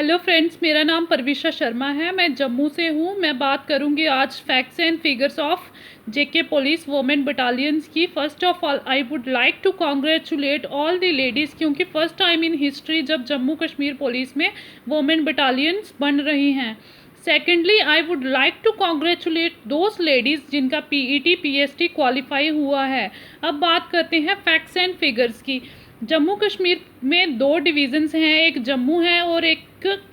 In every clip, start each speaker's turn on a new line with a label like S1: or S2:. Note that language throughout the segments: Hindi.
S1: हेलो फ्रेंड्स, मेरा नाम परविशा शर्मा है। मैं जम्मू से हूँ। मैं बात करूँगी आज facts and figures of JK police women battalions की। First of all I would like to congratulate all the ladies, क्योंकि फर्स्ट टाइम इन हिस्ट्री जब जम्मू कश्मीर पुलिस में वुमेन बटालियंस बन रही हैं। Secondly, I would like to congratulate those ladies जिनका पीईटी पीएसटी क्वालिफाई हुआ है। अब बात करते हैं फैक्ट्स एंड फिगर्स की। जम्मू कश्मीर में दो डिवीज़न्स हैं, एक जम्मू है और एक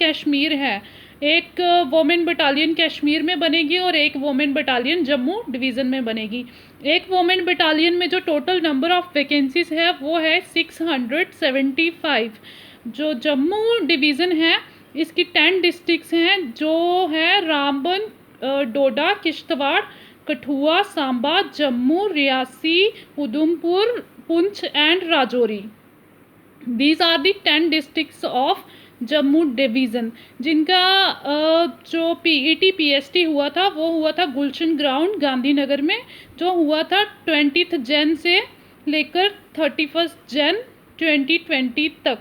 S1: कश्मीर है। एक वुमेन बटालियन कश्मीर में बनेगी और एक वुमेन बटालियन जम्मू डिवीज़न में बनेगी। एक वुमेन बटालियन में जो टोटल नंबर ऑफ़ वैकेंसीज है वो है 675। जो जम्मू डिवीज़न है इसकी 10 डिस्ट्रिक्ट्स हैं, जो है Ramban, Doda, Kishtwar, Kathua, Samba, Jammu, Reasi, Udhampur, Poonch and Rajouri. These are the 10 districts of Jammu division, जिनका जो पीईटी पीएसटी हुआ था वो हुआ था गुलशन ग्राउंड गांधीनगर में, जो हुआ था 20 जन से लेकर 31 जन 2020 तक।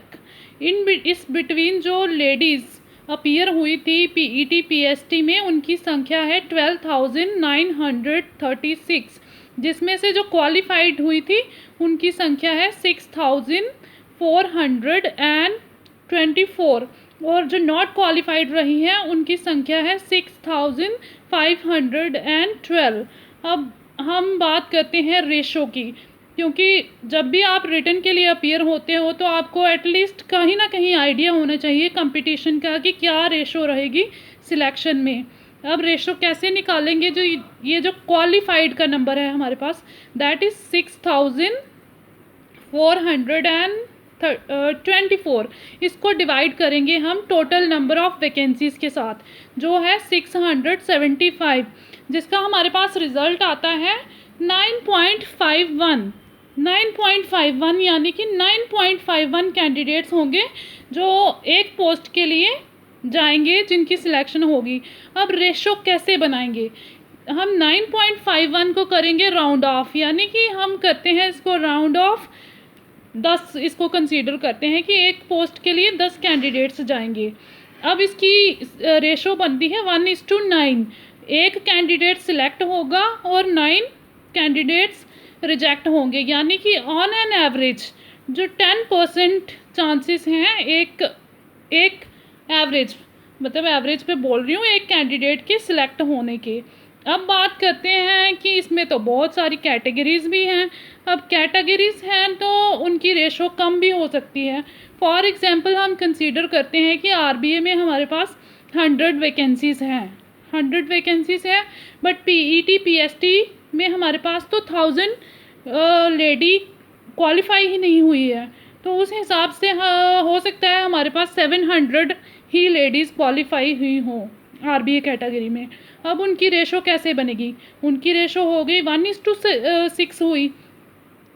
S1: इस बिटवीन जो लेडीज़ अपीयर हुई थी पीईटी पीएसटी में उनकी संख्या है 12,936, जिसमें से जो क्वालिफाइड हुई थी उनकी संख्या है 6,424 और जो नॉट क्वालिफाइड रही हैं उनकी संख्या है 6,512। अब हम बात करते हैं रेशो की, क्योंकि जब भी आप रिटन के लिए अपीयर होते हो तो आपको एटलीस्ट कहीं ना कहीं आइडिया होना चाहिए कंपटीशन का कि क्या रेशो रहेगी सिलेक्शन में। अब रेशो कैसे निकालेंगे? जो ये जो क्वालिफाइड का नंबर है हमारे पास, दैट इज़ 6,424। इसको डिवाइड करेंगे हम टोटल नंबर ऑफ़ वैकेंसीज़ के साथ, जो है 675, जिसका हमारे पास रिज़ल्ट आता है 9.51। 9.51 यानी कि 9.51 कैंडिडेट्स होंगे जो एक पोस्ट के लिए जाएंगे जिनकी सिलेक्शन होगी। अब रेशो कैसे बनाएंगे? हम 9.51 को करेंगे राउंड ऑफ, यानी कि हम करते हैं इसको राउंड ऑफ 10, इसको कंसीडर करते हैं कि एक पोस्ट के लिए 10 कैंडिडेट्स जाएंगे। अब इसकी रेशो बनती है 1:9। एक कैंडिडेट सिलेक्ट होगा और 9 कैंडिडेट्स रिजेक्ट होंगे, यानी कि ऑन एन एवरेज जो 10% चांसेस हैं एक एवरेज, मतलब एवरेज पे बोल रही हूँ, एक कैंडिडेट के सिलेक्ट होने के। अब बात करते हैं कि इसमें तो बहुत सारी कैटेगरीज़ भी हैं। अब कैटेगरीज़ हैं तो उनकी रेशो कम भी हो सकती है। फॉर एग्ज़ाम्पल हम कंसीडर करते हैं कि आरबीए में हमारे पास 100 वैकेंसीज़ हैं, 100 वैकेंसीज़ है, बट पीईटी पीएसटी में हमारे पास तो 1000 लेडी क्वालिफाई ही नहीं हुई है, तो उस हिसाब से हो सकता है हमारे पास 700 ही लेडीज़ क्वालिफाई हुई हों आरबीए कैटेगरी में। अब उनकी रेशो कैसे बनेगी? उनकी रेशो हो गई 1:6 हुई।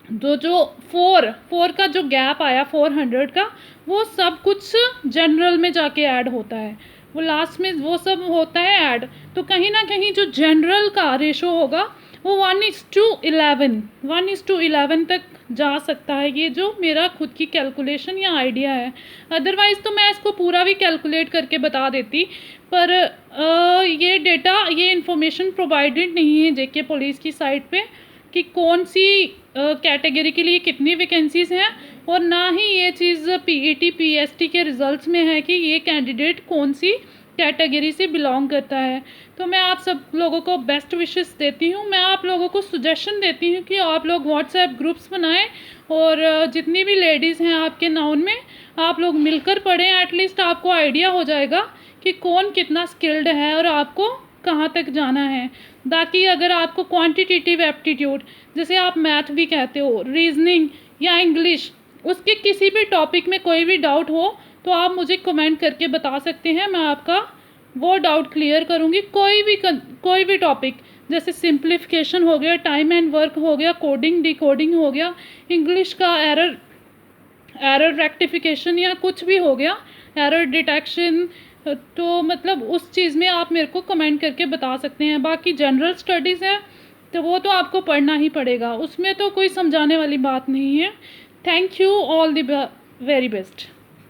S1: जो 4 का जो गैप आया 400 का, वो सब कुछ जनरल में जाके ऐड होता है, वो लास्ट में वो सब होता है ऐड। तो कहीं ना कहीं जो जनरल का रेशो होगा वो 1:11 तक जा सकता है। ये जो मेरा खुद की कैलकुलेशन या आइडिया है, अदरवाइज़ तो मैं इसको पूरा भी कैलकुलेट करके बता देती, पर ये डेटा, ये इन्फॉर्मेशन प्रोवाइडेड नहीं है जेके पुलिस की साइट पे कि कौन सी कैटेगरी के लिए कितनी वैकेंसीज़ हैं, और ना ही ये चीज़ पीईटी पीएसटी के रिज़ल्ट्स में है कि ये कैंडिडेट कौन सी कैटेगरी से बिलोंग करता है। तो मैं आप सब लोगों को बेस्ट विशेस देती हूँ। मैं आप लोगों को सुजेशन देती हूँ कि आप लोग व्हाट्सएप ग्रुप्स बनाएं और जितनी भी लेडीज़ हैं आपके नाउन में, आप लोग मिलकर पढ़ें। एटलीस्ट आपको आइडिया हो जाएगा कि कौन कितना स्किल्ड है और आपको कहाँ तक जाना है। ताकि अगर आपको क्वांटिटेटिव एप्टीट्यूड, जैसे आप मैथ भी कहते हो, रीजनिंग या इंग्लिश, उसके किसी भी टॉपिक में कोई भी डाउट हो तो आप मुझे कमेंट करके बता सकते हैं। मैं आपका वो डाउट क्लियर करूँगी। कोई भी टॉपिक, जैसे सिंप्लीफिकेशन हो गया, टाइम एंड वर्क हो गया, कोडिंग डिकोडिंग हो गया, इंग्लिश का एरर रेक्टिफिकेशन या कुछ भी हो गया, एरर डिटेक्शन, तो मतलब उस चीज़ में आप मेरे को कमेंट करके बता सकते हैं। बाकी जनरल स्टडीज़ है तो वो तो आपको पढ़ना ही पड़ेगा, उसमें तो कोई समझाने वाली बात नहीं है। Thank you, all the very best.